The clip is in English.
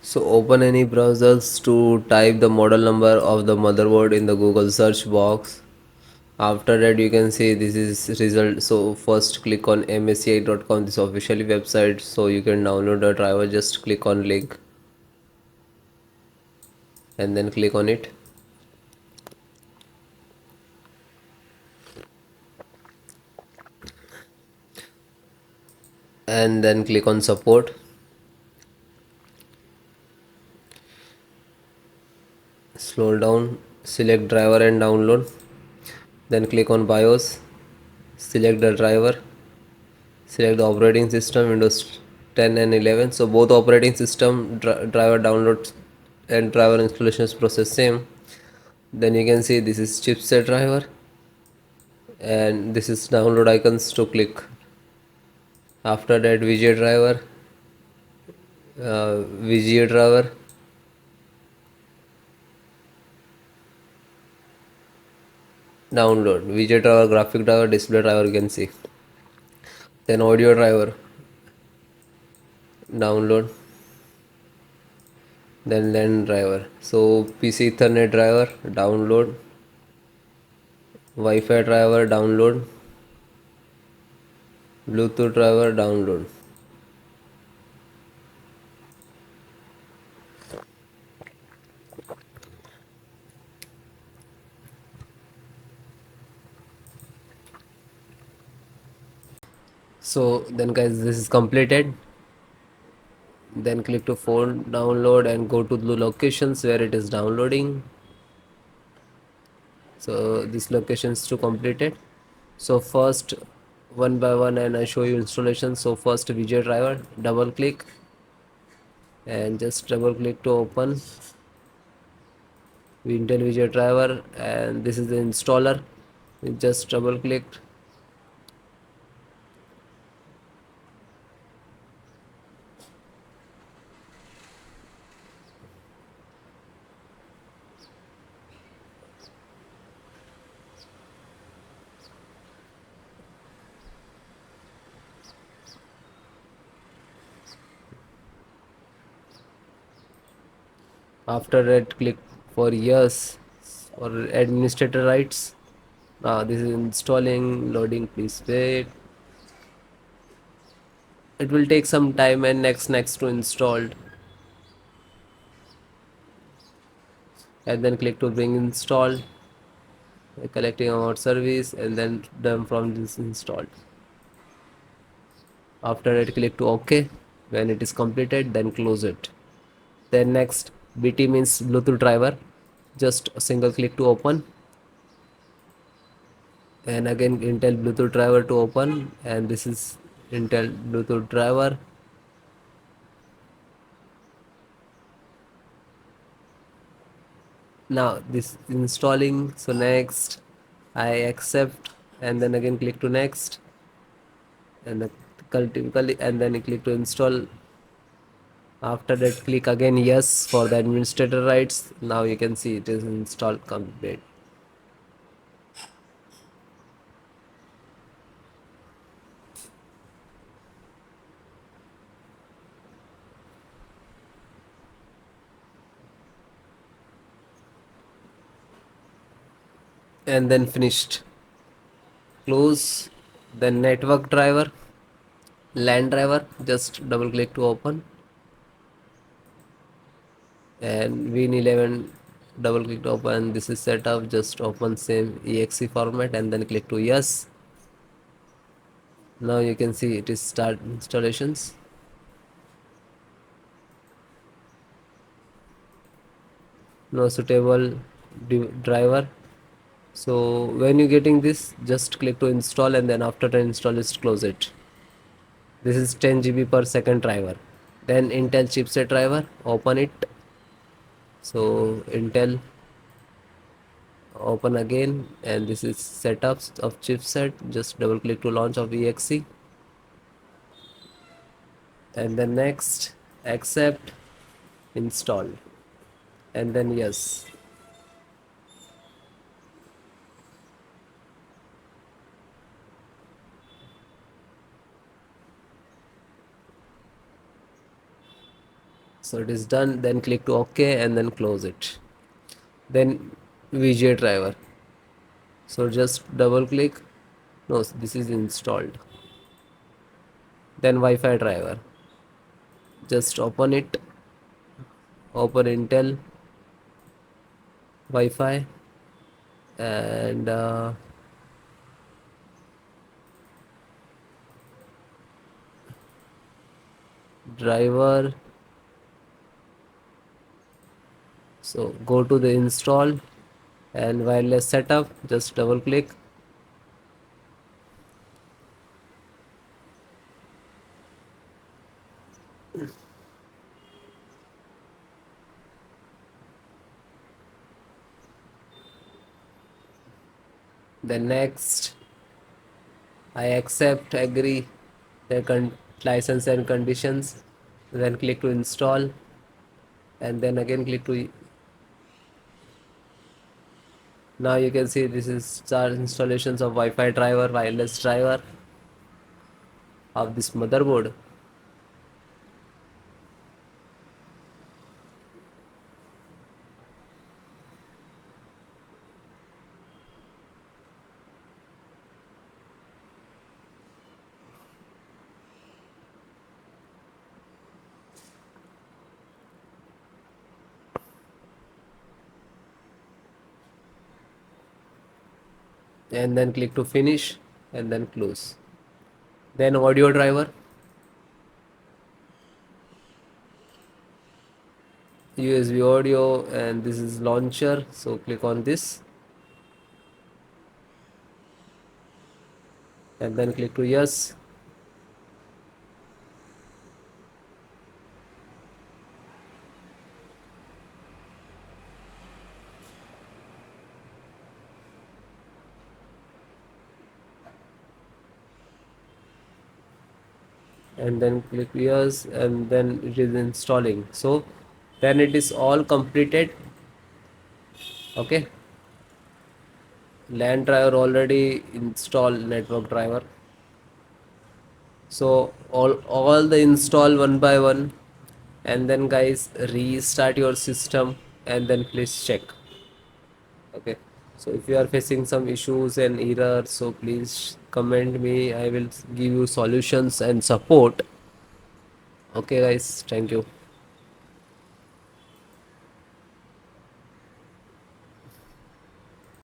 So open any browsers to type the model number of the motherboard in the Google search box. After that you can see this is result. So first click on msci.com, this official website, so you can download the driver. Just click on link and then click on it, and then click on support. Scroll down, select driver and download, then click on BIOS, select the driver, select the operating system Windows 10 and 11. So both operating system driver download and driver installations process same. Then you can see this is chipset driver, and this is download icons to click. After that VGA driver, VGA driver, download VGA driver, graphic driver, display driver, you can see. Then audio driver, download. Then LAN driver, so PC Ethernet driver, download. Wi-Fi driver, download. Bluetooth driver, download. So then guys, this is completed. Then click to phone download and go to the locations where it is downloading. So this location is to completed. So first, one by one, and I show you installation. So first VGA driver, double click and just double click to open Intel VGA driver, and this is the installer. You just double click. After that, click for yes or administrator rights. Now this is installing, loading, please wait. It will take some time, and next to installed, and then click to bring installed, collecting amount service, and then done from this installed. After that, click to OK. When it is completed, then close it. Then next, BT means Bluetooth driver. Just a single click to open, and again Intel Bluetooth driver to open, and this is Intel Bluetooth driver. Now this installing. So next, I accept, and then again click to next, and typically, and then click to install. After that, click again yes for the administrator rights. Now you can see it is installed complete. And then finished. Close. Then network driver, LAN driver, just double click to open, and Win11, double click to open. This is set up, just open same exe format and then click to yes. Now you can see it is start installations. No suitable driver. So when you getting this, just click to install, and then after the install, just close it. This is 10 GB per second driver. Then Intel chipset driver, open it. So Intel, open again, and this is setups of chipset. Just double click to launch of exe, and then next, accept, install, and then yes. So it is done, then click to OK and then close it. Then VGA driver, so just double click. No, this is installed. Then Wi-Fi driver, just open it. Open Intel Wi-Fi and driver. So go to the install and wireless setup, just double click. Then next, I accept, agree the license and conditions. Then click to install and then again click to. Now you can see this is our installations of Wi-Fi driver, wireless driver of this motherboard. And then click to finish and then close. Then audio driver, USB audio, and this is launcher, so click on this and then click to yes. And then click yes and then it is installing. So then it is all completed. Okay, LAN driver already installed, network driver. So all the install one by one, and then guys restart your system and then please check. Okay, so if you are facing some issues and errors, so please comment me, I will give you solutions and support. Okay guys, thank you.